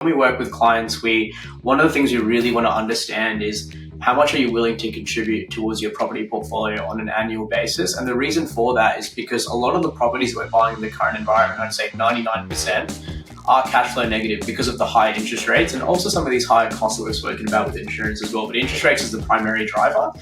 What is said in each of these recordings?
When we work with clients, one of the things we really want to understand is how much are you willing to contribute towards your property portfolio on an annual basis? And the reason for that is because a lot of the properties that we're buying in the current environment, I'd say 99%, are cash flow negative because of the high interest rates and also some of these higher costs that we've spoken about with insurance as well. But interest rates is the primary driver.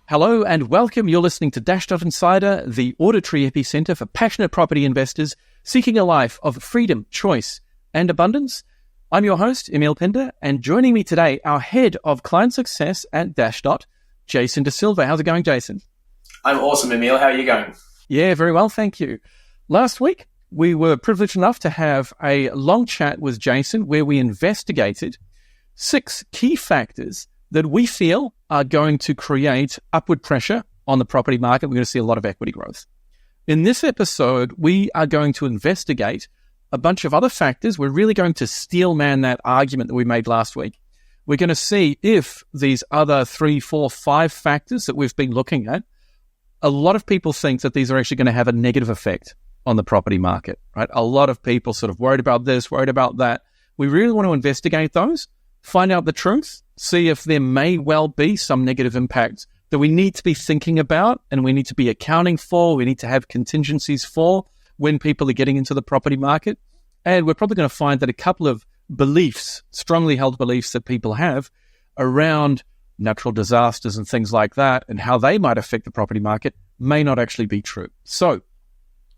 Hello and welcome. You're listening to Dashdot Insider, the auditory epicenter for passionate property investors seeking a life of freedom, choice, and abundance. I'm your host, Emil Pinder, and joining me today, our head of client success at Dashdot, Jason De Silva. How's it going, Jason? I'm awesome, Emil. How are you going? Yeah, very well, thank you. Last week, we were privileged enough to have a long chat with Jason where we investigated 6 key factors that we feel are going to create upward pressure on the property market. We're going to see a lot of equity growth. In this episode, we are going to investigate a bunch of other factors. We're really going to steel man that argument that we made last week. We're going to see if these other 3, 4, 5 factors that we've been looking at, a lot of people think that these are actually going to have a negative effect on the property market, right? A lot of people sort of worried about this, worried about that. We really want to investigate those, find out the truth, see if there may well be some negative impacts that we need to be thinking about and we need to be accounting for, we need to have contingencies for when people are getting into the property market. And we're probably going to find that a couple of beliefs, strongly held beliefs that people have around natural disasters and things like that and how they might affect the property market may not actually be true. So,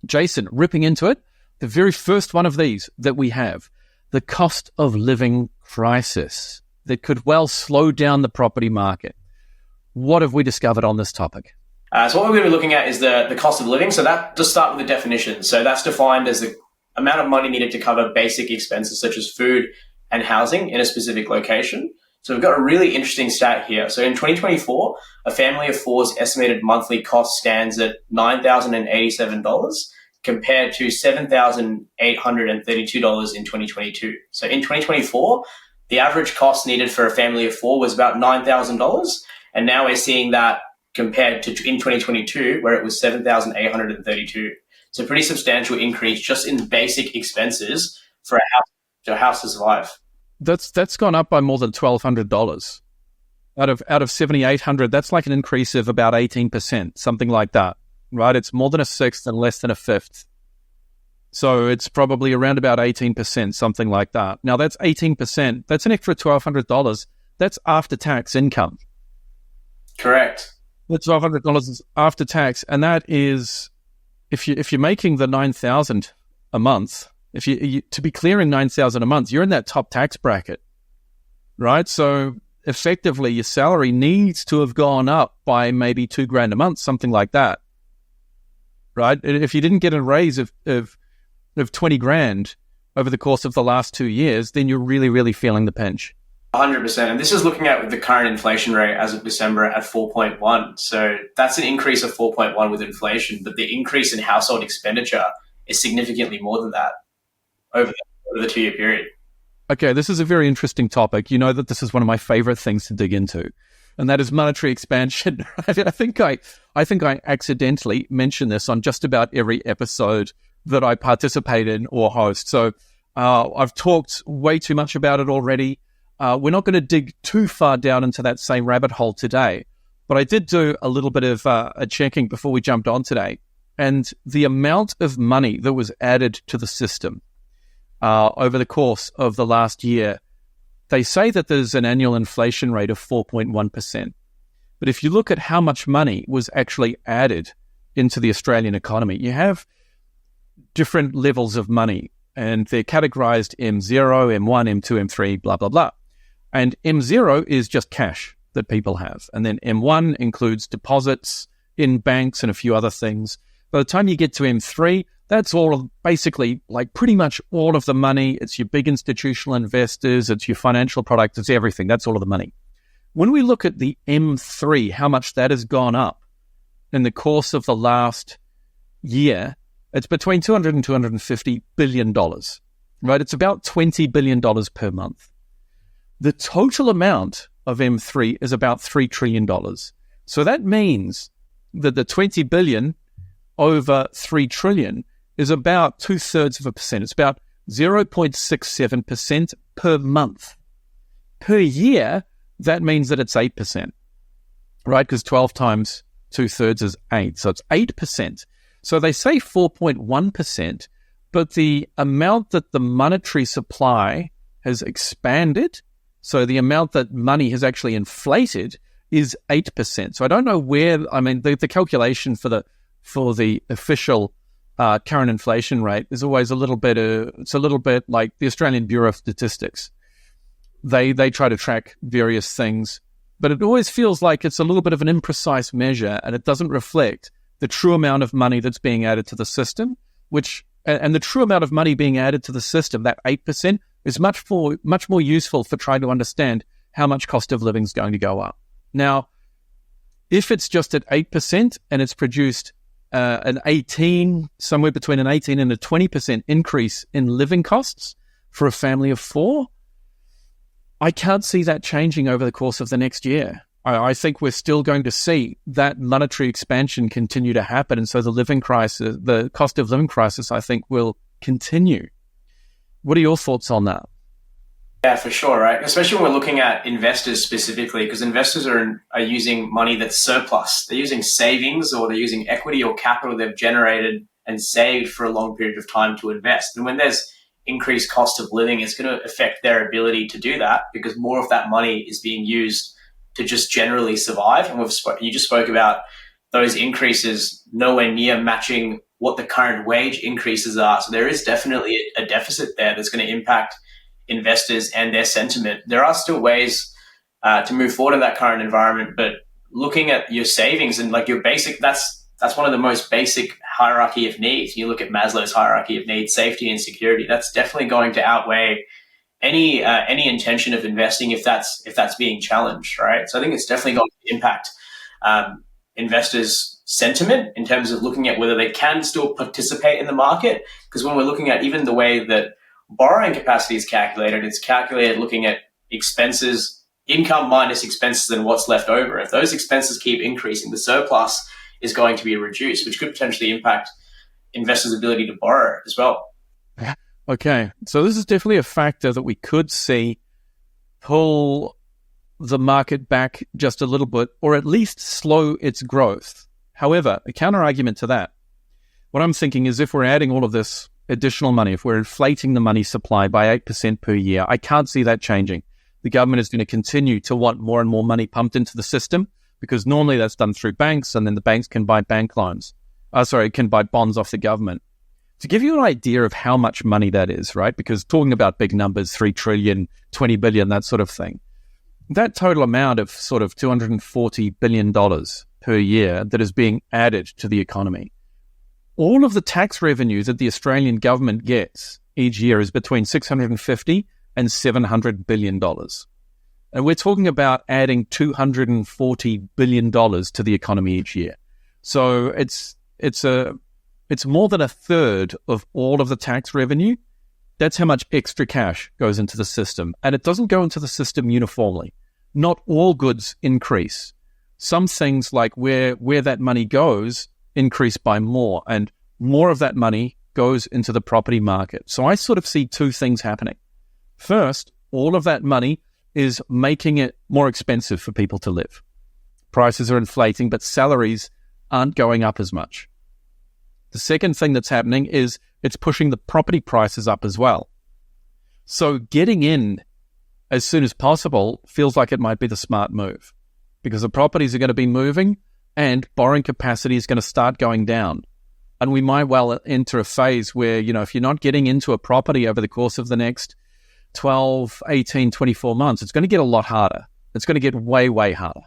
Jason, ripping into it, the very first one of these that we have, the cost of living crisis that could well slow down the property market. What have we discovered on this topic? So what we're going to be looking at is the cost of living. So that just start with the definition. So that's defined as the amount of money needed to cover basic expenses such as food and housing in a specific location. So we've got a really interesting stat here. So in 2024, a family of 4's estimated monthly cost stands at $9,087 compared to $7,832 in 2022. So in 2024, the average cost needed for a family of 4 was about $9,000. And now we're seeing that compared to in 2022, where it was $7,832. So a pretty substantial increase just in basic expenses for a house to survive. That's gone up by more than $1,200. Out of $7,800, that's like an increase of about 18%, something like that, right? It's more than a sixth and less than a fifth. So it's probably around about 18%, something like that. Now that's 18%. That's an extra $1,200. That's after-tax income. Correct. That's $1,200 is after tax, and that is if you're making the $9,000 a month. If you to be clearing $9,000 a month, you're in that top tax bracket, right? So effectively, your salary needs to have gone up by maybe $2,000 a month, something like that, right? If you didn't get a raise of $20,000 over the course of the last 2 years, then you're really, really feeling the pinch. 100%. And this is looking at the current inflation rate as of December at 4.1. So that's an increase of 4.1 with inflation, but the increase in household expenditure is significantly more than that over the 2-year period. Okay, this is a very interesting topic. You know that this is one of my favorite things to dig into, and that is monetary expansion. I think I accidentally mention this on just about every episode that I participate in or host. So I've talked way too much about it already. We're not going to dig too far down into that same rabbit hole today, but I did do a little bit of a checking before we jumped on today. And the amount of money that was added to the system over the course of the last year, they say that there's an annual inflation rate of 4.1%. But if you look at how much money was actually added into the Australian economy, you have different levels of money, and they're categorized M0, M1, M2, M3, blah, blah, blah. And M0 is just cash that people have. And then M1 includes deposits in banks and a few other things. By the time you get to M3, that's all basically like pretty much all of the money. It's your big institutional investors. It's your financial products. It's everything. That's all of the money. When we look at the M3, how much that has gone up in the course of the last year, it's between $200 and $250 billion, right? It's about $20 billion per month. The total amount of M3 is about $3 trillion. So that means that the 20 billion over 3 trillion is about 0.2%. It's about 0.67% per month. Per year, that means that it's 8%, right? Because 12 times 2/3 is 8. So it's 8%. So they say 4.1%, but the amount that the monetary supply has expanded, so the amount that money has actually inflated, is 8%. So I don't know where, I mean, the calculation for the official current inflation rate is always a little bit, it's a little bit like the Australian Bureau of Statistics. They try to track various things, but it always feels like it's a little bit of an imprecise measure, and it doesn't reflect the true amount of money that's being added to the system, and the true amount of money being added to the system, that 8%, is much more useful for trying to understand how much cost of living is going to go up. Now, if it's just at 8% and it's produced somewhere between an 18 and a 20% increase in living costs for a family of 4, I can't see that changing over the course of the next year. I think we're still going to see that monetary expansion continue to happen. And so the cost of living crisis, I think, will continue. What are your thoughts on that? Yeah, for sure, right? Especially when we're looking at investors specifically, because investors are using money that's surplus. They're using savings, or they're using equity or capital they've generated and saved for a long period of time to invest. And when there's increased cost of living, it's going to affect their ability to do that, because more of that money is being used to just generally survive. And you just spoke about those increases nowhere near matching what the current wage increases are. So there is definitely a deficit there that's going to impact investors and their sentiment. There are still ways to move forward in that current environment, but looking at your savings and like your basic, that's one of the most basic hierarchy of needs. You look at Maslow's hierarchy of needs, safety and security. That's definitely going to outweigh any intention of investing if that's being challenged, right? So I think it's definitely going to impact investors' sentiment in terms of looking at whether they can still participate in the market. Because when we're looking at even the way that borrowing capacity is calculated, it's calculated looking at expenses, income minus expenses, and what's left over. If those expenses keep increasing, the surplus is going to be reduced, which could potentially impact investors' ability to borrow as well. Okay, so this is definitely a factor that we could see pull the market back just a little bit, or at least slow its growth. However, a counter-argument to that, what I'm thinking is if we're adding all of this additional money, if we're inflating the money supply by 8% per year, I can't see that changing. The government is going to continue to want more and more money pumped into the system, because normally that's done through banks, and then the banks can buy can buy bonds off the government. To give you an idea of how much money that is, right? Because talking about big numbers, 3 trillion, 20 billion, that sort of thing, that total amount of sort of $240 billion per year that is being added to the economy, all of the tax revenue that the Australian government gets each year is between $650 and $700 billion. And we're talking about adding $240 billion to the economy each year. So it's more than a third of all of the tax revenue. That's how much extra cash goes into the system. And it doesn't go into the system uniformly. Not all goods increase. Some things, like where that money goes, increase by more, and more of that money goes into the property market. So I sort of see two things happening. First, all of that money is making it more expensive for people to live. Prices are inflating, but salaries aren't going up as much. The second thing that's happening is it's pushing the property prices up as well. So getting in as soon as possible feels like it might be the smart move, because the properties are going to be moving and borrowing capacity is going to start going down. And we might well enter a phase where, if you're not getting into a property over the course of the next 12, 18, 24 months, it's going to get a lot harder. It's going to get way, way harder.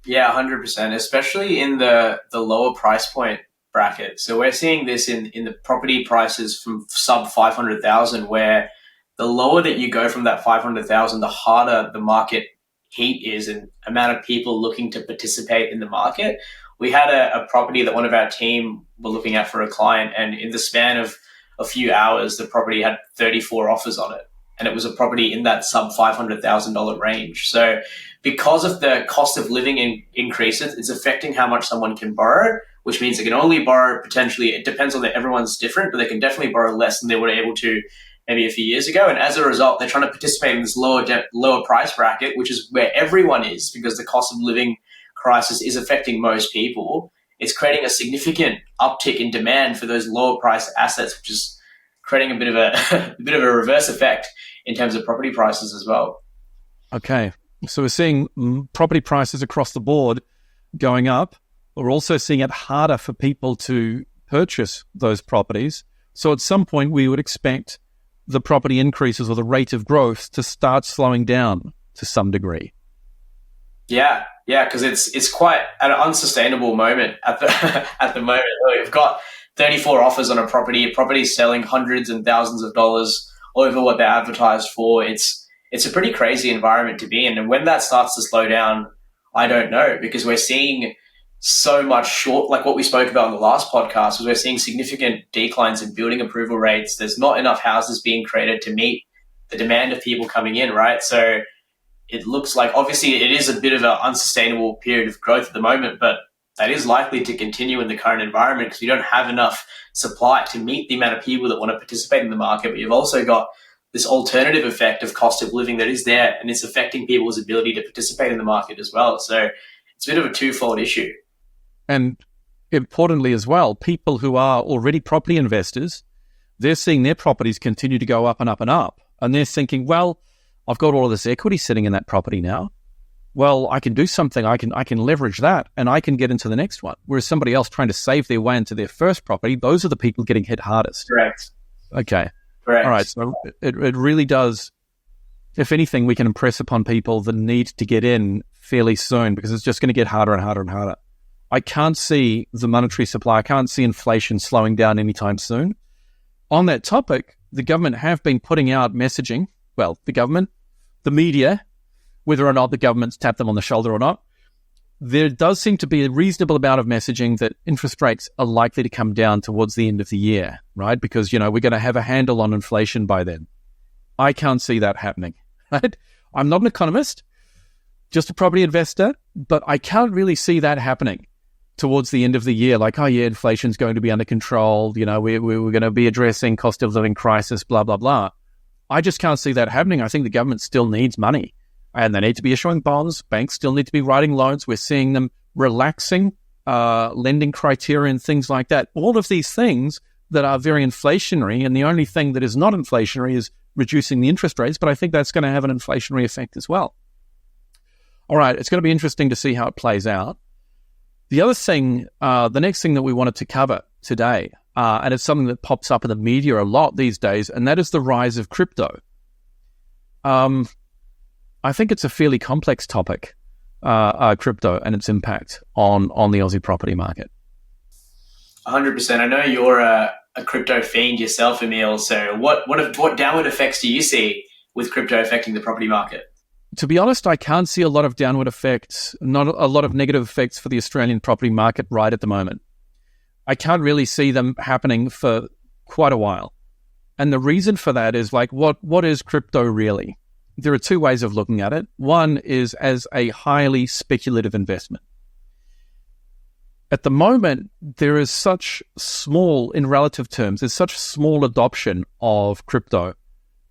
Yeah, 100%, especially in the lower price point bracket. So we're seeing this in the property prices from sub 500,000, where the lower that you go from that 500,000, the harder the market heat is and amount of people looking to participate in the market. We had a property that one of our team were looking at for a client, and in the span of a few hours, the property had 34 offers on it. And it was a property in that sub $500,000 range. So because of the cost of living increases, it's affecting how much someone can borrow, which means they can only borrow potentially, it depends on that everyone's different, but they can definitely borrow less than they were able to maybe a few years ago. And as a result, they're trying to participate in this lower price bracket, which is where everyone is, because the cost of living crisis is affecting most people. It's creating a significant uptick in demand for those lower priced assets, which is creating a bit of a bit of a reverse effect in terms of property prices as well. Okay, so we're seeing property prices across the board going up. We're also seeing it harder for people to purchase those properties. So at some point, we would expect the property increases or the rate of growth to start slowing down to some degree. Yeah, because it's quite an unsustainable moment at the moment. We've got 34 offers on a property selling hundreds and thousands of dollars over what they're advertised for. It's a pretty crazy environment to be in. And when that starts to slow down, I don't know, because we're seeing so much short, like what we spoke about in the last podcast, was we're seeing significant declines in building approval rates. There's not enough houses being created to meet the demand of people coming in, right? So it looks like obviously it is a bit of an unsustainable period of growth at the moment, but that is likely to continue in the current environment because you don't have enough supply to meet the amount of people that want to participate in the market. But you've also got this alternative effect of cost of living that is there, and it's affecting people's ability to participate in the market as well. So it's a bit of a twofold issue. And importantly as well, people who are already property investors, they're seeing their properties continue to go up and up and up. And they're thinking, well, I've got all of this equity sitting in that property now. Well, I can do something. I can leverage that and I can get into the next one. Whereas somebody else trying to save their way into their first property, those are the people getting hit hardest. Correct. Okay. Correct. All right. So it really does, if anything, we can impress upon people the need to get in fairly soon because it's just going to get harder and harder and harder. I can't see the monetary supply. I can't see inflation slowing down anytime soon. On that topic, the government have been putting out messaging. Well, the government, the media, whether or not the government's tapped them on the shoulder or not, there does seem to be a reasonable amount of messaging that interest rates are likely to come down towards the end of the year, right? Because, we're going to have a handle on inflation by then. I can't see that happening, right? I'm not an economist, just a property investor, but I can't really see that happening towards the end of the year. Like, oh yeah, inflation's going to be under control. We're going to be addressing cost of living crisis, blah, blah, blah. I just can't see that happening. I think the government still needs money. And they need to be issuing bonds. Banks still need to be writing loans. We're seeing them relaxing lending criteria and things like that. All of these things that are very inflationary, and the only thing that is not inflationary is reducing the interest rates, but I think that's going to have an inflationary effect as well. All right, it's going to be interesting to see how it plays out. The other thing, the next thing that we wanted to cover today, and it's something that pops up in the media a lot these days, and that is the rise of crypto. I think it's a fairly complex topic, crypto and its impact on the Aussie property market. 100%. I know you're a crypto fiend yourself, Emil. So what downward effects do you see with crypto affecting the property market? To be honest, I can't see a lot of downward effects, not a lot of negative effects for the Australian property market right at the moment. I can't really see them happening for quite a while. And the reason for that is what is crypto really? There are two ways of looking at it. One is as a highly speculative investment. At the moment, there is such small, in relative terms, there's such small adoption of crypto.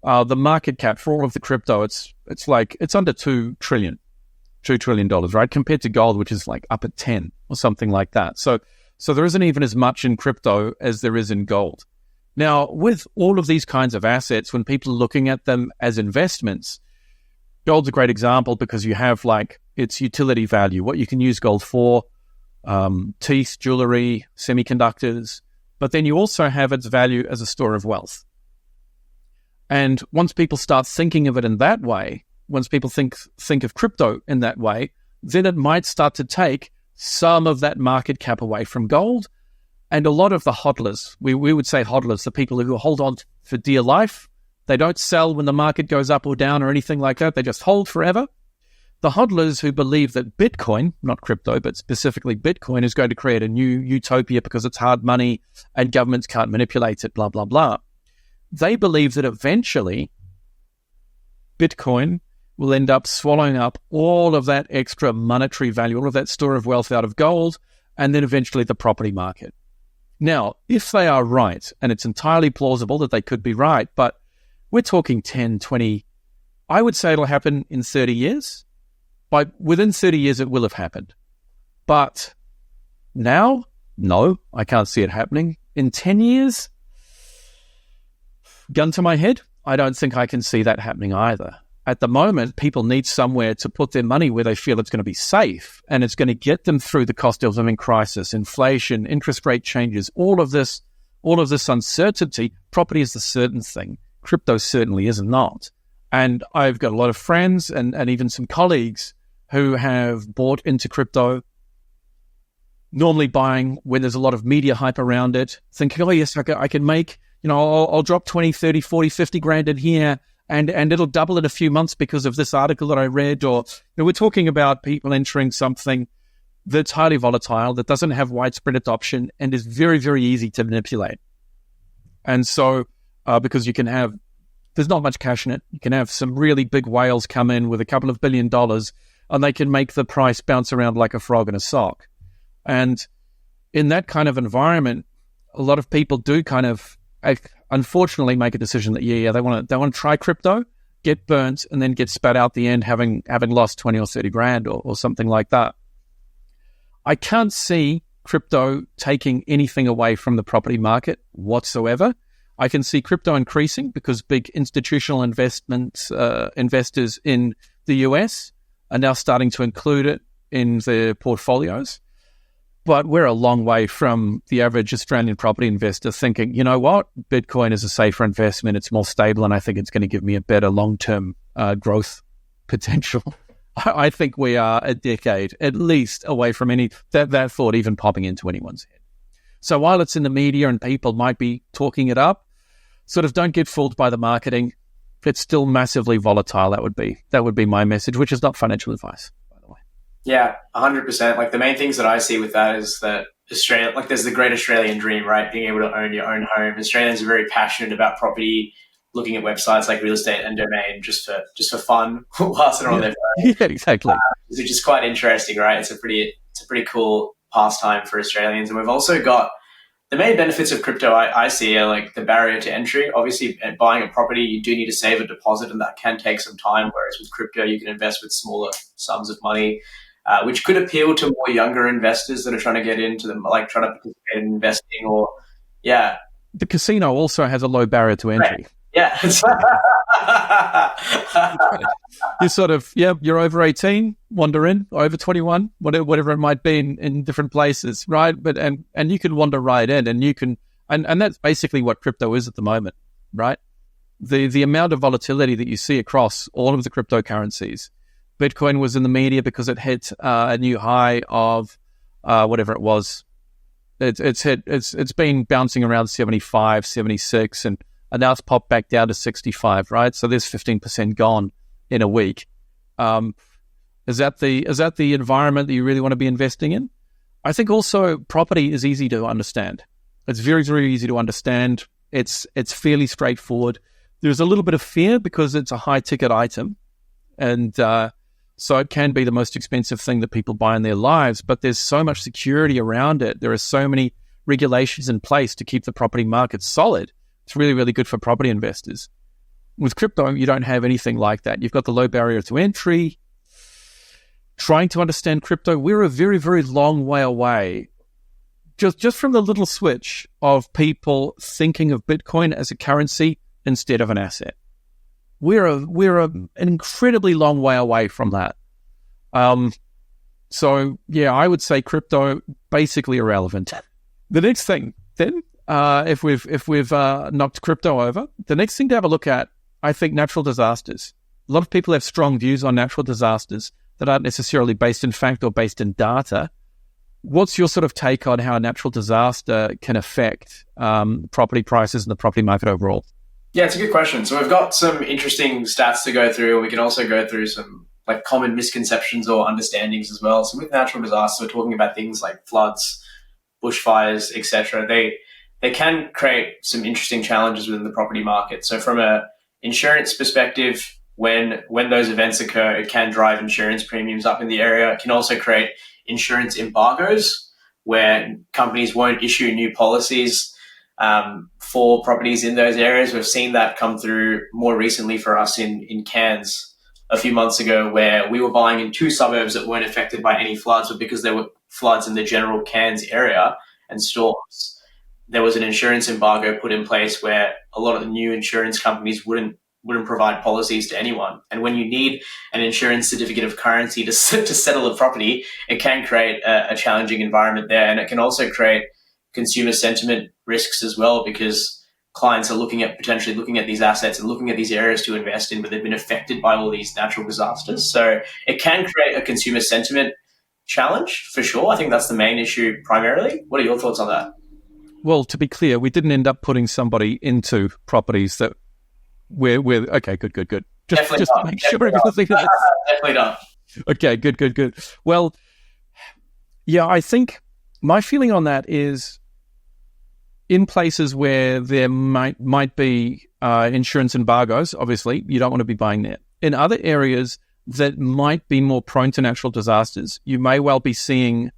The market cap for all of the crypto, it's under $2 trillion, right? Compared to gold, which is like up at 10 or something like that. So there isn't even as much in crypto as there is in gold. Now, with all of these kinds of assets, when people are looking at them as investments, gold's a great example because you have its utility value, what you can use gold for, teeth, jewelry, semiconductors, but then you also have its value as a store of wealth. And once people start thinking of it in that way, once people think of crypto in that way, then it might start to take some of that market cap away from gold. And a lot of the hodlers, we would say hodlers, the people who hold on for dear life, they don't sell when the market goes up or down or anything like that. They just hold forever. The hodlers who believe that Bitcoin, not crypto, but specifically Bitcoin, is going to create a new utopia because it's hard money and governments can't manipulate it, blah, blah, blah. They believe that eventually Bitcoin will end up swallowing up all of that extra monetary value, all of that store of wealth out of gold, and then eventually the property market. Now, if they are right, and it's entirely plausible that they could be right, but we're talking 10, 20, I would say it'll happen in 30 years. Within 30 years, it will have happened. But now, no, I can't see it happening. In 10 years, gun to my head, I don't think I can see that happening either. At the moment, people need somewhere to put their money where they feel it's going to be safe, and it's going to get them through the cost of living crisis, inflation, interest rate changes, all of this uncertainty. Property is the certain thing. Crypto certainly is not. And I've got a lot of friends and even some colleagues who have bought into crypto, normally buying when there's a lot of media hype around it, thinking, oh yes, I can make, I'll drop 20, 30, 40, 50 grand in here, and it'll double in a few months because of this article that I read. Or we're talking about people entering something that's highly volatile, that doesn't have widespread adoption, and is very, very easy to manipulate. And so, because there's not much cash in it, you can have some really big whales come in with a couple of $1 billion, and they can make the price bounce around like a frog in a sock. And in that kind of environment, a lot of people do kind of, unfortunately, make a decision that they want to try crypto, get burnt, and then get spat out the end, having lost 20 or 30 grand or something like that. I can't see crypto taking anything away from the property market whatsoever. I can see crypto increasing because big institutional investors in the US are now starting to include it in their portfolios. But we're a long way from the average Australian property investor thinking, you know what, Bitcoin is a safer investment, it's more stable, and I think it's going to give me a better long-term growth potential. I think we are a decade at least away from that thought even popping into anyone's head. So while it's in the media and people might be talking it up, sort of don't get fooled by the marketing. It's still massively volatile. That would be my message, which is not financial advice. Yeah, 100%. Like the main things that I see with that is that Australia, like there's the great Australian dream, right? Being able to own your own home. Australians are very passionate about property, looking at websites like Real Estate and Domain just for fun whilst they're on their phone. Yeah, exactly. Which is quite interesting, right? It's a pretty cool pastime for Australians. And we've also got the main benefits of crypto I see are like the barrier to entry. Obviously, buying a property, you do need to save a deposit, and that can take some time. Whereas with crypto, you can invest with smaller sums of money. Which could appeal to more younger investors that are trying to get into them, like trying to participate in investing The casino also has a low barrier to entry. Right. Yeah. You sort of, you're over 18, wander in, over 21, whatever it might be in different places, right? But and you can wander right in, and you can, and that's basically what crypto is at the moment, right? The amount of volatility that you see across all of the cryptocurrencies. Bitcoin was in the media because it hit a new high of whatever it was. It's been bouncing around 75, 76, and now it's popped back down to 65, right? So there's 15% gone in a week. Is that the environment that you really want to be investing in? I think also property is easy to understand. It's very, very easy to understand. It's fairly straightforward. There's a little bit of fear because it's a high ticket item, and so it can be the most expensive thing that people buy in their lives, but there's so much security around it. There are so many regulations in place to keep the property market solid. It's really, really good for property investors. With crypto, you don't have anything like that. You've got the low barrier to entry. Trying to understand crypto, we're a very, very long way away. Just from the little switch of people thinking of Bitcoin as a currency instead of an asset. We're an incredibly long way away from that. So yeah, I would say crypto basically irrelevant. The next thing then, if we've knocked crypto over, the next thing to have a look at, I think, natural disasters. A lot of people have strong views on natural disasters that aren't necessarily based in fact or based in data. What's your sort of take on how a natural disaster can affect property prices and the property market overall? Yeah, it's a good question. So we've got some interesting stats to go through. We can also go through some like common misconceptions or understandings as well. So with natural disasters, we're talking about things like floods, bushfires, etc. They can create some interesting challenges within the property market. So from a insurance perspective, when those events occur, it can drive insurance premiums up in the area. It can also create insurance embargoes, where companies won't issue new policies for properties in those areas. We've seen that come through more recently for us in Cairns a few months ago, where we were buying in two suburbs that weren't affected by any floods, but because there were floods in the general Cairns area and storms, there was an insurance embargo put in place where a lot of the new insurance companies wouldn't provide policies to anyone. And when you need an insurance certificate of currency to settle a property, it can create a challenging environment there. And it can also create consumer sentiment risks as well, because clients are potentially looking at these assets and looking at these areas to invest in, but they've been affected by all these natural disasters. So it can create a consumer sentiment challenge for sure. I think that's the main issue primarily. What are your thoughts on that? Well, to be clear, we didn't end up putting somebody into properties that we're okay, good. Just make sure everything is... Definitely not. Okay, good. Well, yeah, I think my feeling on that is in places where there might be insurance embargoes, obviously, you don't want to be buying there. In other areas that might be more prone to natural disasters, you may well be seeing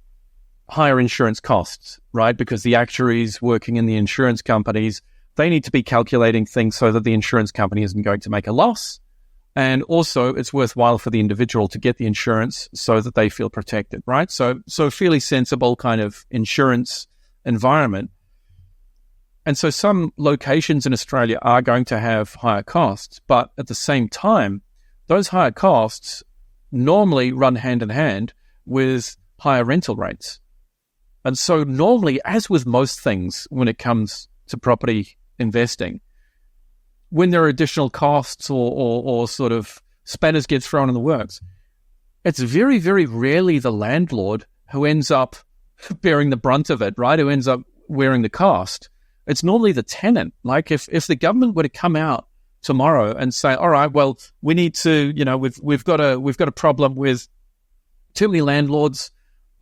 higher insurance costs, right? Because the actuaries working in the insurance companies, they need to be calculating things so that the insurance company isn't going to make a loss. And also it's worthwhile for the individual to get the insurance so that they feel protected, right? So fairly sensible kind of insurance environment. And so some locations in Australia are going to have higher costs, but at the same time, those higher costs normally run hand in hand with higher rental rates. And so normally, as with most things when it comes to property investing, when there are additional costs or sort of spanners get thrown in the works, it's very, very rarely the landlord who ends up bearing the brunt of it, right? Who ends up wearing the cost. It's normally the tenant. Like if the government were to come out tomorrow and say, all right, well, we need to, we've got a problem with too many landlords,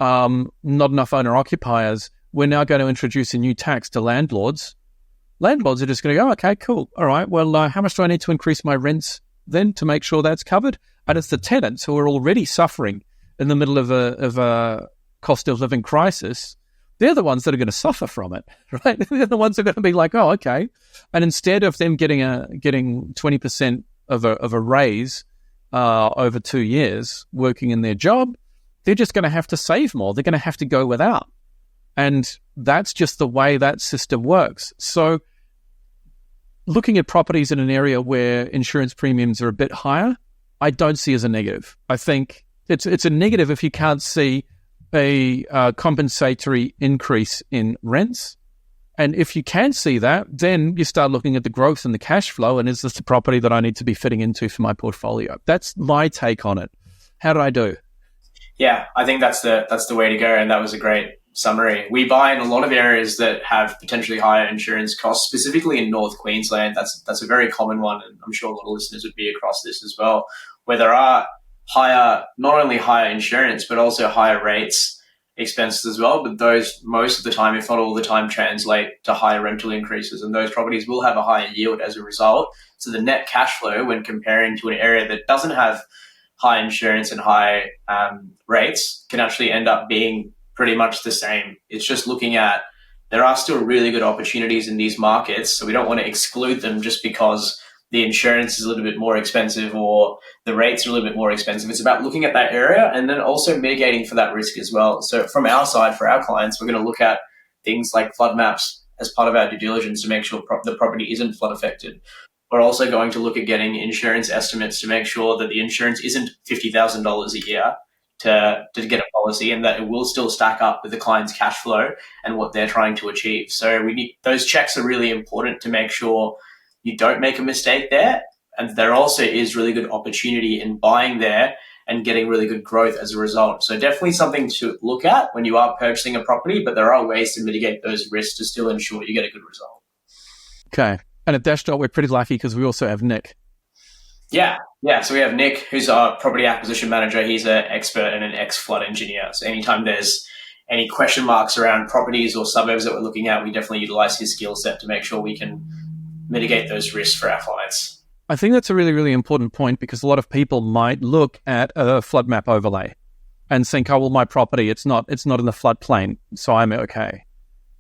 not enough owner occupiers. We're now going to introduce a new tax to landlords. Landlords are just going to go, okay, cool. All right, well, how much do I need to increase my rents then to make sure that's covered? And it's the tenants who are already suffering in the middle of a cost of living crisis. They're the ones that are going to suffer from it, right? They're the ones that are going to be like, oh, okay. And instead of them getting 20% of a raise over 2 years working in their job, they're just going to have to save more. They're going to have to go without. And that's just the way that system works. So looking at properties in an area where insurance premiums are a bit higher, I don't see as a negative. I think it's a negative if you can't see a compensatory increase in rents. And if you can see that, then you start looking at the growth and the cash flow, and is this the property that I need to be fitting into for my portfolio? That's my take on it. How did I do? Yeah, I think that's the way to go, and that was a great summary. We buy in a lot of areas that have potentially higher insurance costs, specifically in North Queensland. That's a very common one, and I'm sure a lot of listeners would be across this as well, where there are not only higher insurance, but also higher rates expenses as well. But those most of the time, if not all the time, translate to higher rental increases, and those properties will have a higher yield as a result. So the net cash flow when comparing to an area that doesn't have high insurance and high rates can actually end up being pretty much the same. It's just looking at, there are still really good opportunities in these markets, so we don't want to exclude them just because the insurance is a little bit more expensive or the rates are a little bit more expensive. It's about looking at that area and then also mitigating for that risk as well. So from our side, for our clients, we're going to look at things like flood maps as part of our due diligence to make sure the property isn't flood affected. We're also going to look at getting insurance estimates to make sure that the insurance isn't $50,000 a year to get a policy, and that it will still stack up with the client's cash flow and what they're trying to achieve. So those checks are really important to make sure you don't make a mistake there. And there also is really good opportunity in buying there and getting really good growth as a result. So definitely something to look at when you are purchasing a property, but there are ways to mitigate those risks to still ensure you get a good result. Okay. And at Dashdot, we're pretty lucky because we also have Nick. Yeah. So we have Nick, who's our property acquisition manager. He's an expert and an ex-flood engineer. So anytime there's any question marks around properties or suburbs that we're looking at, we definitely utilize his skill set to make sure we can mitigate those risks for our clients. I think that's a really, really important point, because a lot of people might look at a flood map overlay and think, oh, well, my property, it's not in the floodplain, so I'm okay.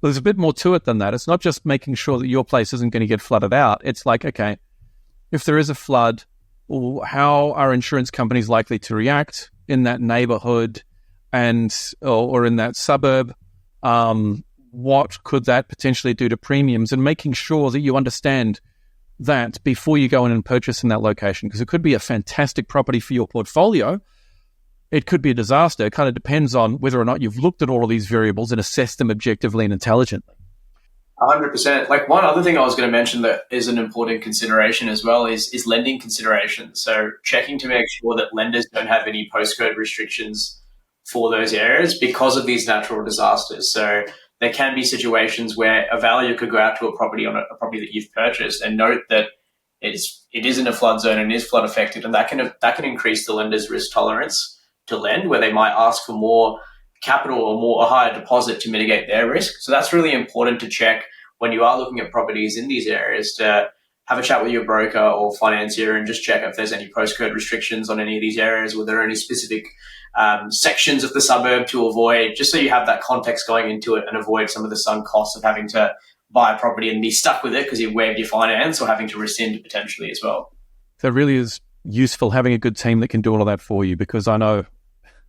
There's a bit more to it than that. It's not just making sure that your place isn't going to get flooded out. It's like, okay, if there is a flood, how are insurance companies likely to react in that neighborhood or in that suburb? What could that potentially do to premiums, and making sure that you understand that before you go in and purchase in that location, because it could be a fantastic property for your portfolio. It could be a disaster. It kind of depends on whether or not you've looked at all of these variables and assessed them objectively and intelligently. 100%. Like, one other thing I was going to mention that is an important consideration as well is lending considerations. So checking to make sure that lenders don't have any postcode restrictions for those areas because of these natural disasters. So there can be situations where a valuer could go out to a property on a property that you've purchased and note that it is in a flood zone and is flood affected, and that can increase the lender's risk tolerance to lend, where they might ask for more capital or a higher deposit to mitigate their risk. So that's really important to check when you are looking at properties in these areas, to have a chat with your broker or financier and just check if there's any postcode restrictions on any of these areas, whether there are any specific sections of the suburb to avoid, just so you have that context going into it and avoid some of the sunk costs of having to buy a property and be stuck with it because you've waived your finance, or having to rescind potentially as well. That really is useful, having a good team that can do all of that for you, because I know,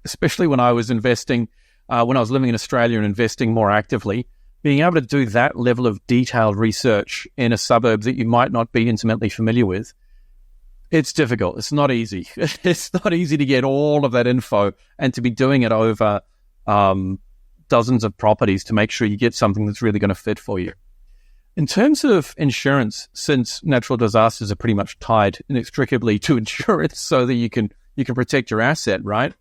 especially when I was investing, when I was living in Australia and investing more actively, being able to do that level of detailed research in a suburb that you might not be intimately familiar with, it's difficult. It's not easy. It's not easy to get all of that info and to be doing it over dozens of properties to make sure you get something that's really going to fit for you. In terms of insurance, since natural disasters are pretty much tied inextricably to insurance so that you can protect your asset, right?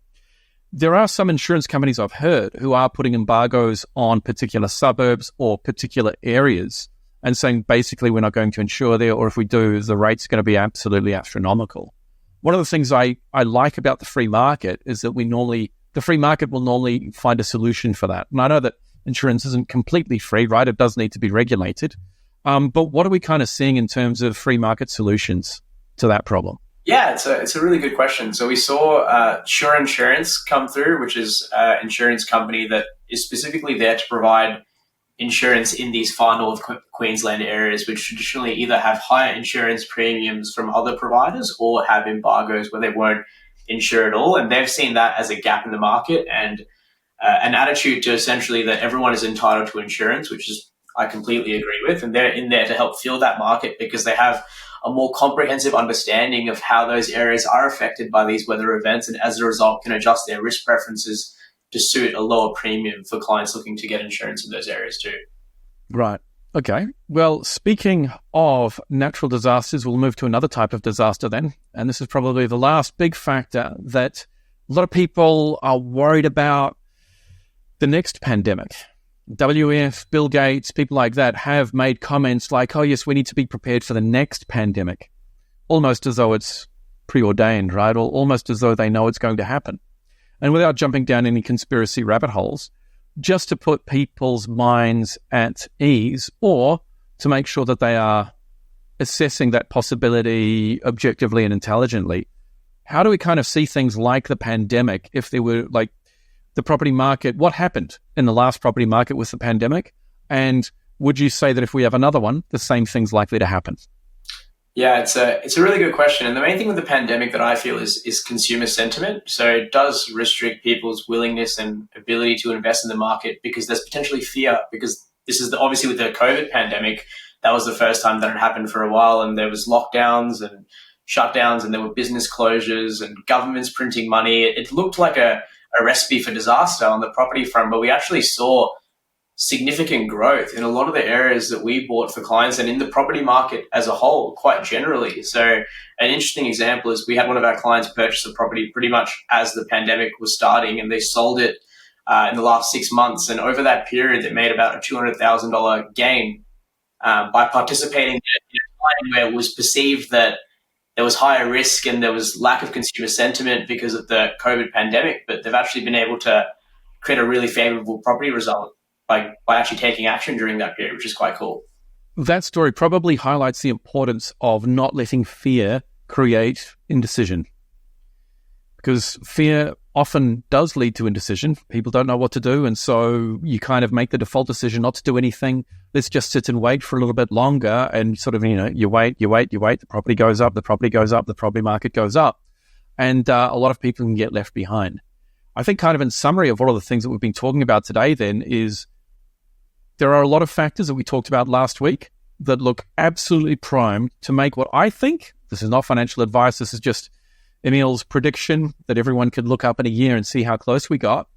There are some insurance companies I've heard who are putting embargoes on particular suburbs or particular areas and saying, basically, we're not going to insure there, or if we do, the rate's going to be absolutely astronomical. One of the things I like about the free market is that the free market will normally find a solution for that. And I know that insurance isn't completely free, right? It does need to be regulated. But what are we kind of seeing in terms of free market solutions to that problem? Yeah, it's a really good question. So we saw Sure Insurance come through, which is an insurance company that is specifically there to provide insurance in these far north Queensland areas, which traditionally either have higher insurance premiums from other providers or have embargoes where they won't insure at all. And they've seen that as a gap in the market and an attitude to essentially that everyone is entitled to insurance, which is I completely agree with. And they're in there to help fill that market because they have a more comprehensive understanding of how those areas are affected by these weather events, and as a result can adjust their risk preferences to suit a lower premium for clients looking to get insurance in those areas too. Right. Okay. Well, speaking of natural disasters, we'll move to another type of disaster then. And this is probably the last big factor that a lot of people are worried about: the next pandemic. WF, Bill Gates, people like that have made comments like, oh yes, we need to be prepared for the next pandemic, almost as though it's preordained, right? Or almost as though they know it's going to happen. And without jumping down any conspiracy rabbit holes, just to put people's minds at ease, or to make sure that they are assessing that possibility objectively and intelligently, how do we kind of see things like the pandemic if there were like the property market? What happened in the last property market with the pandemic? And would you say that if we have another one, the same thing's likely to happen? Yeah, it's a really good question. And the main thing with the pandemic that I feel is consumer sentiment. So it does restrict people's willingness and ability to invest in the market because there's potentially fear, because this is obviously with the COVID pandemic, that was the first time that it happened for a while, and there was lockdowns and shutdowns and there were business closures and governments printing money. It looked like a recipe for disaster on the property front, but we actually saw significant growth in a lot of the areas that we bought for clients and in the property market as a whole, quite generally. So an interesting example is we had one of our clients purchase a property pretty much as the pandemic was starting, and they sold it in the last 6 months. And over that period, they made about a $200,000 gain by participating in a time where it was perceived that there was higher risk and there was lack of consumer sentiment because of the COVID pandemic, but they've actually been able to create a really favorable property result by actually taking action during that period, which is quite cool. That story probably highlights the importance of not letting fear create indecision, because fear often does lead to indecision. People don't know what to do, and so you kind of make the default decision not to do anything. Let's just sit and wait for a little bit longer, and sort of, you wait. The property goes up, the property market goes up, and a lot of people can get left behind. I think kind of in summary of all of the things that we've been talking about today then is there are a lot of factors that we talked about last week that look absolutely primed to make what I think, this is not financial advice, this is just Emil's prediction that everyone could look up in a year and see how close we got.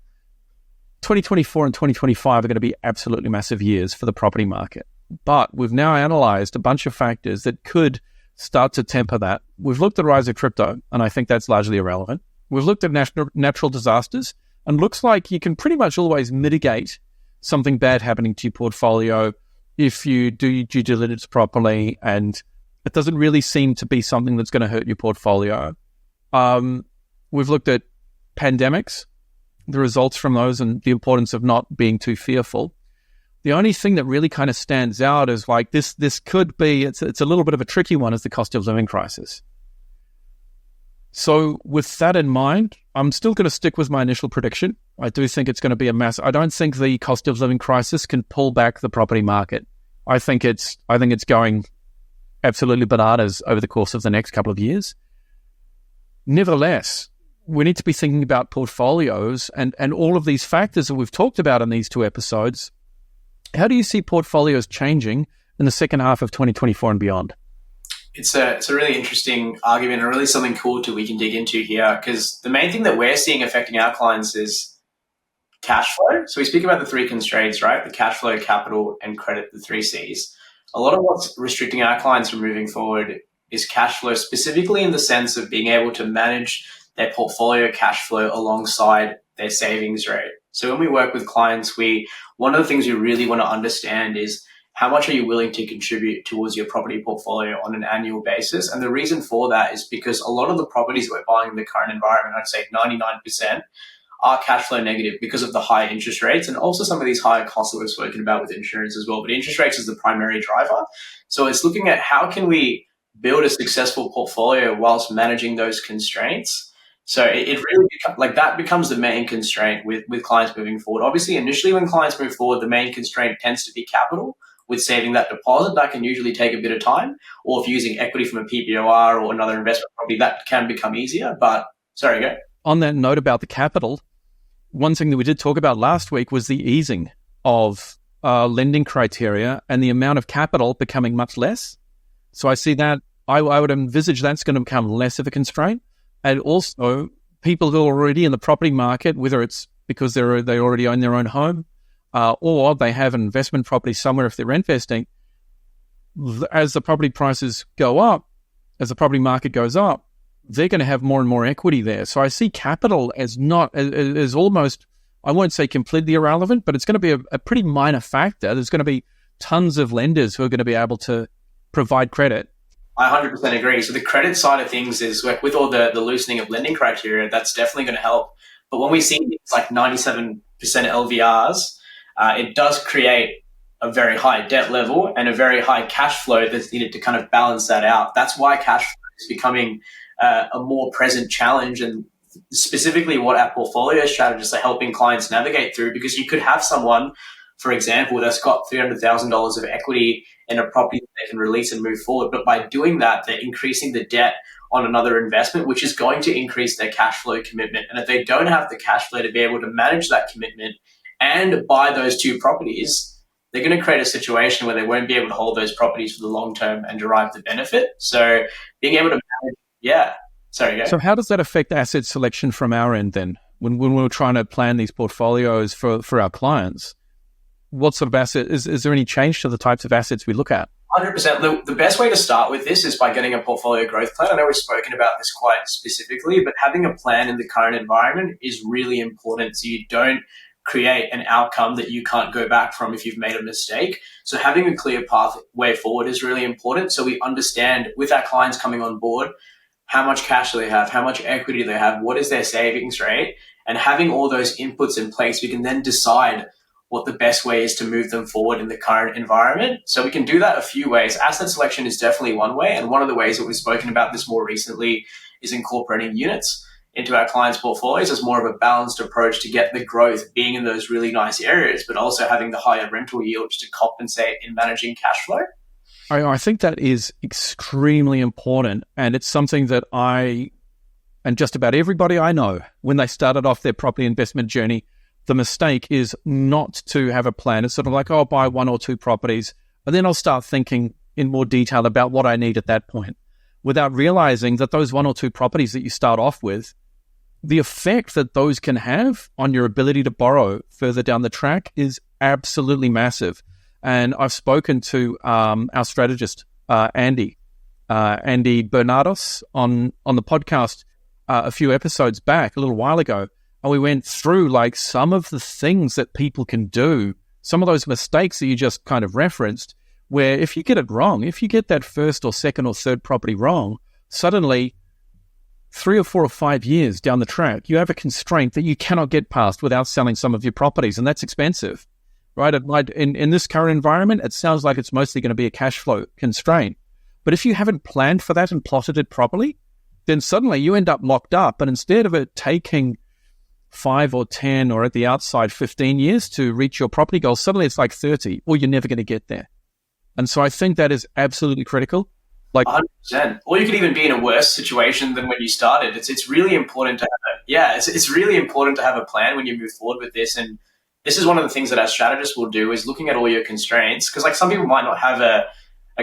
2024 and 2025 are going to be absolutely massive years for the property market. But we've now analyzed a bunch of factors that could start to temper that. We've looked at the rise of crypto, and I think that's largely irrelevant. We've looked at natural disasters, and looks like you can pretty much always mitigate something bad happening to your portfolio if you do your due diligence properly, and it doesn't really seem to be something that's going to hurt your portfolio. We've looked at pandemics, the results from those, and the importance of not being too fearful. The only thing that really kind of stands out is like this could be, it's a little bit of a tricky one, is the cost of living crisis. So with that in mind, I'm still going to stick with my initial prediction. I do think it's going to be I don't think the cost of living crisis can pull back the property market. I think it's going absolutely bananas over the course of the next couple of years. Nevertheless, we need to be thinking about portfolios and all of these factors that we've talked about in these two episodes. How do you see portfolios changing in the second half of 2024 and beyond? It's a really interesting argument and really something cool we can dig into here, because the main thing that we're seeing affecting our clients is cash flow. So we speak about the three constraints, right? The cash flow, capital, and credit, the three C's. A lot of what's restricting our clients from moving forward is cash flow, specifically in the sense of being able to manage their portfolio cash flow alongside their savings rate. So when we work with clients, one of the things we really want to understand is how much are you willing to contribute towards your property portfolio on an annual basis? And the reason for that is because a lot of the properties that we're buying in the current environment, I'd say 99%, are cash flow negative because of the high interest rates and also some of these higher costs that we've spoken about with insurance as well. But interest rates is the primary driver. So it's looking at how can we build a successful portfolio whilst managing those constraints. So it really becomes the main constraint with clients moving forward. Obviously, initially when clients move forward, the main constraint tends to be capital. With saving that deposit, that can usually take a bit of time. Or if you're using equity from a PPOR or another investment property, that can become easier. But sorry, go. On that note about the capital, one thing that we did talk about last week was the easing of lending criteria and the amount of capital becoming much less. So I see that, I would envisage that's going to become less of a constraint. And also, people who are already in the property market, whether it's because they already own their own home, or they have an investment property somewhere if they're investing, as the property prices go up, as the property market goes up, they're going to have more and more equity there. So I see capital as almost, I won't say completely irrelevant, but it's going to be a pretty minor factor. There's going to be tons of lenders who are going to be able to provide credit. I 100% agree. So the credit side of things is with all the loosening of lending criteria, that's definitely going to help. But when we see things like 97% LVRs, it does create a very high debt level and a very high cash flow that's needed to kind of balance that out. That's why cash flow is becoming a more present challenge, and specifically what our portfolio strategists are helping clients navigate through, because you could have someone, for example, that's got $300,000 of equity in a property that they can release and move forward. But by doing that, they're increasing the debt on another investment, which is going to increase their cash flow commitment. And if they don't have the cash flow to be able to manage that commitment and buy those two properties, they're going to create a situation where they won't be able to hold those properties for the long term and derive the benefit. So being able to manage, So how does that affect asset selection from our end then? When we're trying to plan these portfolios for our clients, what sort of asset, is there any change to the types of assets we look at? 100%. The best way to start with this is by getting a portfolio growth plan. I know we've spoken about this quite specifically, but having a plan in the current environment is really important so you don't create an outcome that you can't go back from if you've made a mistake. So having a clear pathway forward is really important, so we understand with our clients coming on board, how much cash do they have, how much equity do they have, what is their savings rate, and having all those inputs in place, we can then decide what the best way is to move them forward in the current environment. So we can do that a few ways. Asset selection is definitely one way, and one of the ways that we've spoken about this more recently is incorporating units into our clients' portfolios as more of a balanced approach to get the growth being in those really nice areas, but also having the higher rental yields to compensate in managing cash flow. I think that is extremely important. And it's something that and just about everybody I know, when they started off their property investment journey, the mistake is not to have a plan. It's sort of like, oh, I'll buy 1 or 2 properties, and then I'll start thinking in more detail about what I need at that point, without realizing that those 1 or 2 properties that you start off with, the effect that those can have on your ability to borrow further down the track is absolutely massive. And I've spoken to our strategist, Andy Bernardos, on the podcast a few episodes back, a little while ago, and we went through like some of the things that people can do, some of those mistakes that you just kind of referenced, where if you get it wrong, if you get that first or second or third property wrong, suddenly 3 or 4 or 5 years down the track, you have a constraint that you cannot get past without selling some of your properties, and that's expensive, right? In this current environment, it sounds like it's mostly going to be a cash flow constraint. But if you haven't planned for that and plotted it properly, then suddenly you end up locked up, and instead of it taking 5 or 10 or at the outside 15 years to reach your property goal, suddenly it's like 30, or you're never going to get there. And so I think that is absolutely critical. Like 100%. Or you could even be in a worse situation than when you started. It's really important to have it's really important to have a plan when you move forward with this. And this is one of the things that our strategists will do, is looking at all your constraints, because like some people might not have a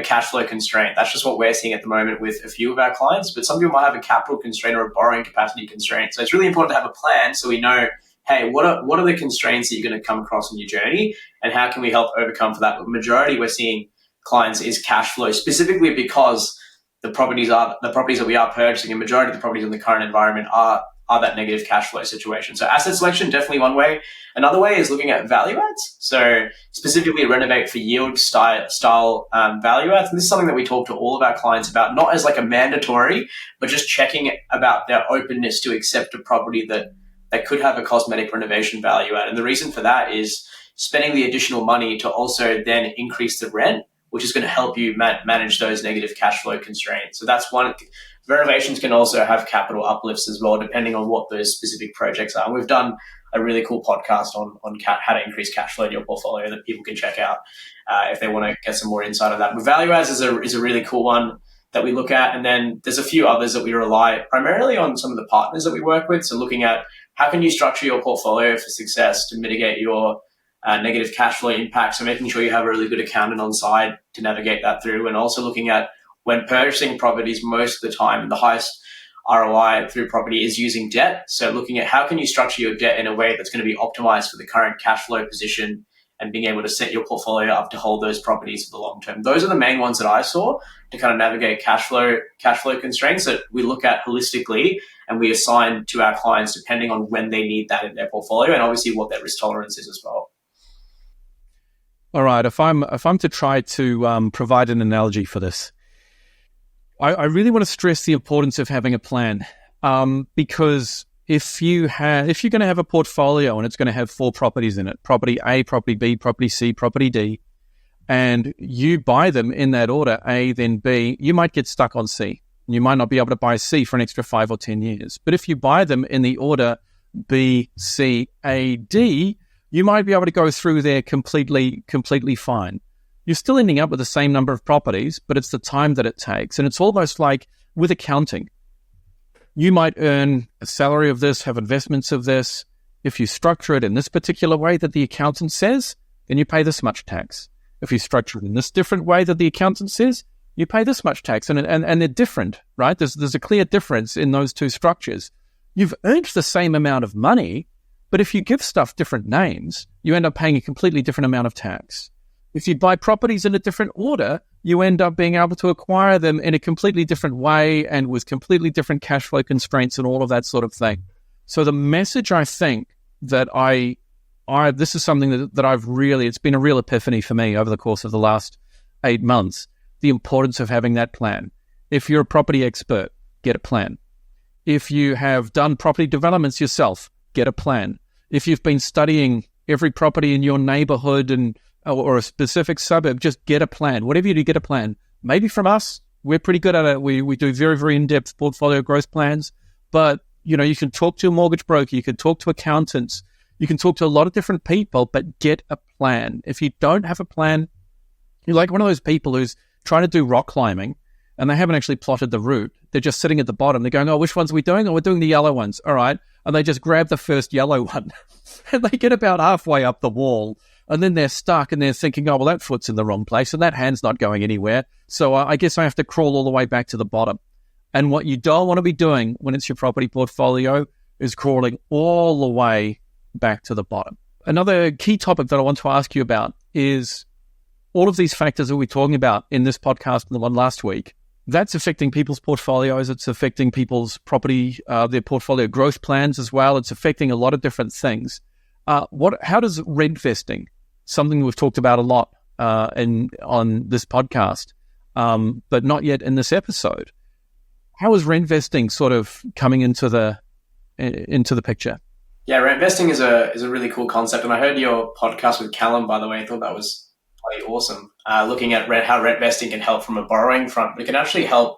cash flow constraint. That's just what we're seeing at the moment with a few of our clients, but some people might have a capital constraint or a borrowing capacity constraint. So it's really important to have a plan so we know, hey, what are the constraints that you're going to come across on your journey, and how can we help overcome for that? But the majority we're seeing clients is cash flow, specifically because the properties that we are purchasing, and majority of the properties in the current environment are that negative cash flow situation. So asset selection, definitely one way. Another way is looking at value adds. So specifically renovate for yield style value adds. And this is something that we talk to all of our clients about, not as like a mandatory, but just checking about their openness to accept a property that could have a cosmetic renovation value add. And the reason for that is spending the additional money to also then increase the rent, which is going to help you manage those negative cash flow constraints. So that's one. Renovations can also have capital uplifts as well, depending on what those specific projects are. And we've done a really cool podcast on how to increase cash flow in your portfolio that people can check out if they want to get some more insight on that. But value adds is a really cool one that we look at. And then there's a few others that we rely primarily on some of the partners that we work with. So looking at how can you structure your portfolio for success to mitigate your negative cash flow impact. So making sure you have a really good accountant on side to navigate that through, and also looking at when purchasing properties, most of the time, the highest ROI through property is using debt. So looking at how can you structure your debt in a way that's going to be optimized for the current cash flow position, and being able to set your portfolio up to hold those properties for the long term. Those are the main ones that I saw to kind of navigate cash flow constraints that we look at holistically, and we assign to our clients depending on when they need that in their portfolio, and obviously what their risk tolerance is as well. All right, if I'm to try to provide an analogy for this, I really want to stress the importance of having a plan, because if you're going to have a portfolio and it's going to have 4 properties in it, property A, property B, property C, property D, and you buy them in that order, A, then B, you might get stuck on C. You might not be able to buy C for an extra 5 or 10 years. But if you buy them in the order B, C, A, D, you might be able to go through there completely fine. You're still ending up with the same number of properties, but it's the time that it takes. And it's almost like with accounting. You might earn a salary of this, have investments of this. If you structure it in this particular way that the accountant says, then you pay this much tax. If you structure it in this different way that the accountant says, you pay this much tax. And they're different, right? There's a clear difference in those two structures. You've earned the same amount of money, but if you give stuff different names, you end up paying a completely different amount of tax. If you buy properties in a different order, you end up being able to acquire them in a completely different way and with completely different cash flow constraints and all of that sort of thing. So the message, I think, that this is something that I've really, it's been a real epiphany for me over the course of the last 8 months, the importance of having that plan. If you're a property expert, get a plan. If you have done property developments yourself, get a plan. If you've been studying every property in your neighborhood or a specific suburb, just get a plan. Whatever you do, get a plan. Maybe from us, we're pretty good at it. We do very, very in-depth portfolio growth plans, but You can talk to a mortgage broker, you can talk to accountants, you can talk to a lot of different people, but get a plan. If you don't have a plan, you're like one of those people who's trying to do rock climbing and they haven't actually plotted the route. They're just sitting at the bottom. They're going, oh, which ones are we doing? Oh, we're doing the yellow ones. All right. And they just grab the first yellow one and they get about halfway up the wall and then they're stuck and they're thinking, oh, well, that foot's in the wrong place and that hand's not going anywhere. So I guess I have to crawl all the way back to the bottom. And what you don't want to be doing when it's your property portfolio is crawling all the way back to the bottom. Another key topic that I want to ask you about is all of these factors that we're talking about in this podcast and the one last week. That's affecting people's portfolios. It's affecting people's property, their portfolio growth plans as well. It's affecting a lot of different things. How does rent vesting, something we've talked about a lot on this podcast, but not yet in this episode, how is rent vesting sort of coming into the picture? Yeah, rent vesting is a really cool concept, and I heard your podcast with Callum, by the way. I thought that was bloody awesome. Looking at how rent vesting can help from a borrowing front, but it can actually help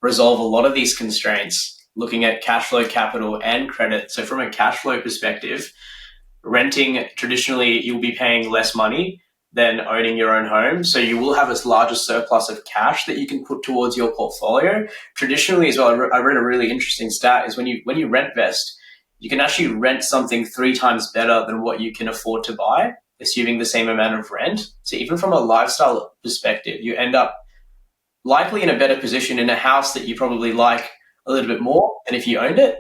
resolve a lot of these constraints. Looking at cash flow, capital, and credit. So from a cash flow perspective, renting traditionally you'll be paying less money than owning your own home. So you will have a larger surplus of cash that you can put towards your portfolio. Traditionally as well, I read a really interesting stat is when you rent vest, you can actually rent something 3 times better than what you can afford to buy, assuming the same amount of rent. So even from a lifestyle perspective, you end up likely in a better position in a house that you probably like a little bit more than if you owned it.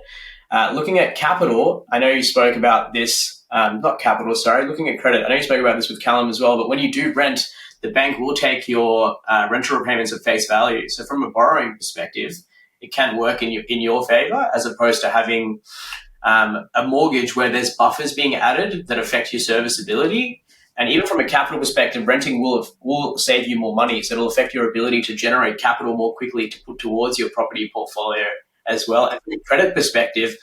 Looking at capital, I know you spoke about this, looking at credit. I know you spoke about this with Callum as well, but when you do rent, the bank will take your rental repayments at face value. So from a borrowing perspective, it can work in your favor as opposed to having a mortgage where there's buffers being added that affect your serviceability. And even from a capital perspective, renting will save you more money. So it'll affect your ability to generate capital more quickly to put towards your property portfolio as well. And from a credit perspective,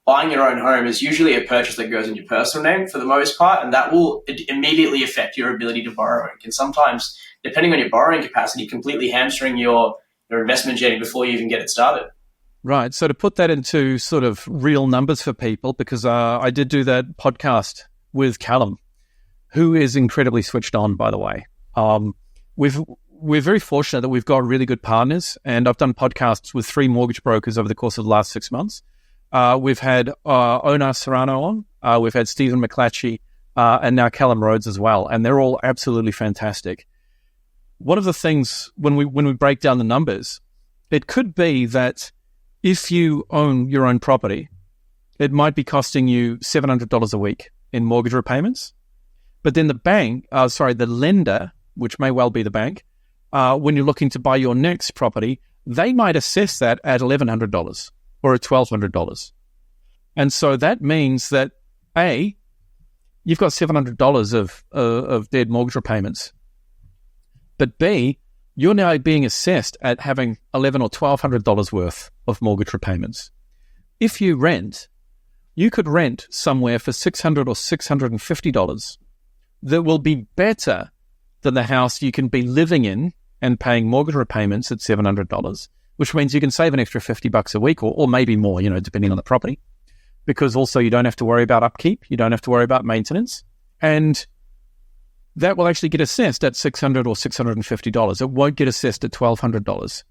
buying your own home is usually a purchase that goes in your personal name for the most part, and that will immediately affect your ability to borrow. It can sometimes, depending on your borrowing capacity, completely hamstring your investment journey before you even get it started. Right. So to put that into sort of real numbers for people, because I did do that podcast with Callum, who is incredibly switched on, by the way. We're very fortunate that we've got really good partners, and I've done podcasts with 3 mortgage brokers over the course of the last 6 months. We've had Ona Serrano on, we've had Stephen McClatchy, and now Callum Rhodes as well, and they're all absolutely fantastic. One of the things when we break down the numbers, it could be that if you own your own property, it might be costing you $700 a week in mortgage repayments, but then the lender, which may well be the bank, when you're looking to buy your next property, they might assess that at $1,100 or at $1,200. And so that means that, A, you've got $700 of dead mortgage repayments, but B, you're now being assessed at having $1,100 or $1,200 worth of mortgage repayments. If you rent, you could rent somewhere for $600 or $650 that will be better than the house you can be living in and paying mortgage repayments at $700, which means you can save an extra $50 a week or maybe more, depending on the property, because also you don't have to worry about upkeep, you don't have to worry about maintenance, and that will actually get assessed at $600 or $650. It won't get assessed at $1,200.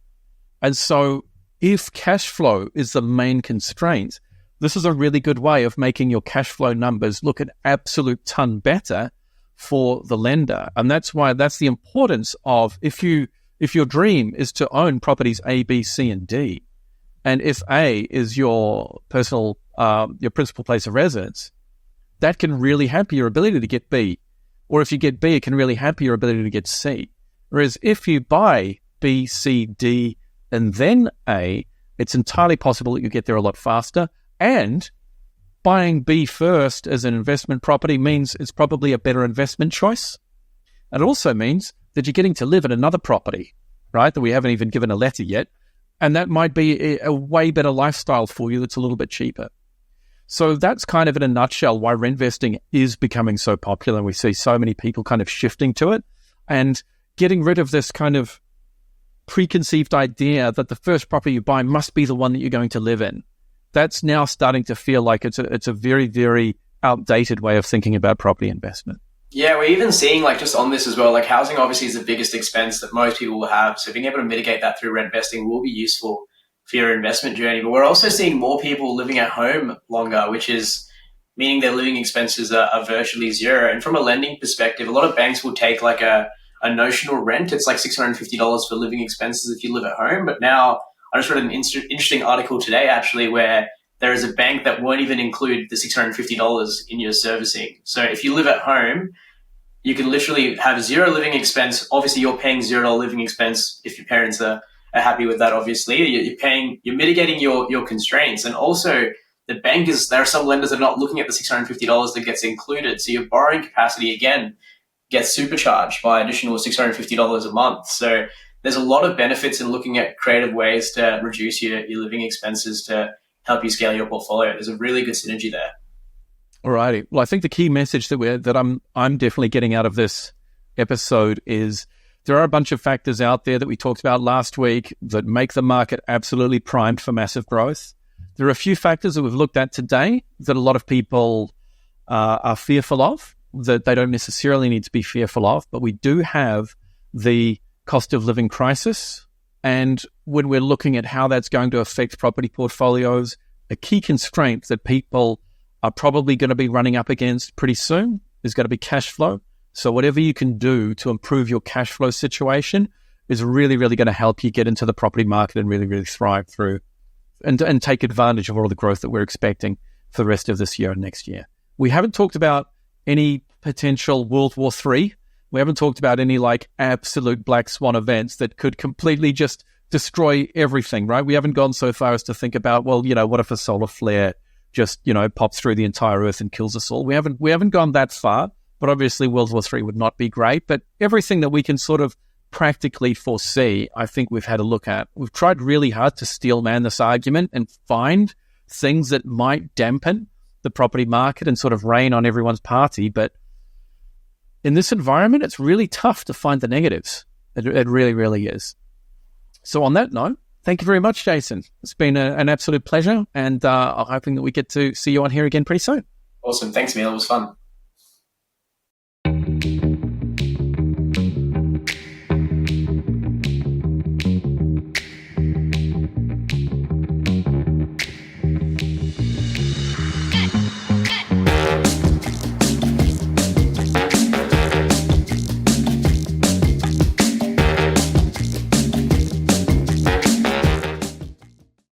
And so if cash flow is the main constraint, this is a really good way of making your cash flow numbers look an absolute ton better for the lender. And that's the importance of if your dream is to own properties A, B, C, and D, and if A is your principal place of residence, that can really hamper your ability to get B. Or if you get B, it can really hamper your ability to get C. Whereas if you buy B, C, D, and then A, it's entirely possible that you get there a lot faster. And buying B first as an investment property means it's probably a better investment choice. And it also means that you're getting to live in another property, right, that we haven't even given a letter yet. And that might be a way better lifestyle for you that's a little bit cheaper. So that's kind of in a nutshell why rent vesting is becoming so popular. And we see so many people kind of shifting to it and getting rid of this kind of preconceived idea that the first property you buy must be the one that you're going to live in. that's now starting to feel like it's a very, very outdated way of thinking about property investment. Yeah, we're even seeing, like, just on this as well, like housing obviously is the biggest expense that most people will have. So being able to mitigate that through rent investing will be useful for your investment journey. But we're also seeing more people living at home longer, which is meaning their living expenses are virtually zero. And from a lending perspective, a lot of banks will take like a notional rent. It's like $650 for living expenses if you live at home. But now I just read an interesting article today, actually, where there is a bank that won't even include the $650 in your servicing. So if you live at home, you can literally have zero living expense. Obviously, you're paying $0 living expense if your parents are happy with that, obviously. You're mitigating your constraints. And also, there are some lenders that are not looking at the $650 that gets included. So your borrowing capacity, again, gets supercharged by additional $650 a month. So there's a lot of benefits in looking at creative ways to reduce your living expenses to help you scale your portfolio. There's a really good synergy there. Alrighty. Well, I think the key message that I'm definitely getting out of this episode is there are a bunch of factors out there that we talked about last week that make the market absolutely primed for massive growth. There are a few factors that we've looked at today that a lot of people are fearful of, that they don't necessarily need to be fearful of, but we do have the cost of living crisis. And when we're looking at how that's going to affect property portfolios, a key constraint that people are probably going to be running up against pretty soon is going to be cash flow. So whatever you can do to improve your cash flow situation is really, really going to help you get into the property market and really, really thrive through and take advantage of all the growth that we're expecting for the rest of this year and next year. We haven't talked about any potential World War III. We haven't talked about any like absolute black swan events that could completely just destroy everything, right? We haven't gone so far as to think about, well, what if a solar flare just, pops through the entire earth and kills us all? We haven't gone that far, but obviously World War III would not be great. But everything that we can sort of practically foresee, I think we've had a look at. We've tried really hard to steel man this argument and find things that might dampen the property market and sort of rain on everyone's party. But in this environment, it's really tough to find the negatives. It really, really is. So on that note, thank you very much, Jason. It's been an absolute pleasure, and I'm hoping that we get to see you on here again pretty soon. Awesome. Thanks, Neil. It was fun.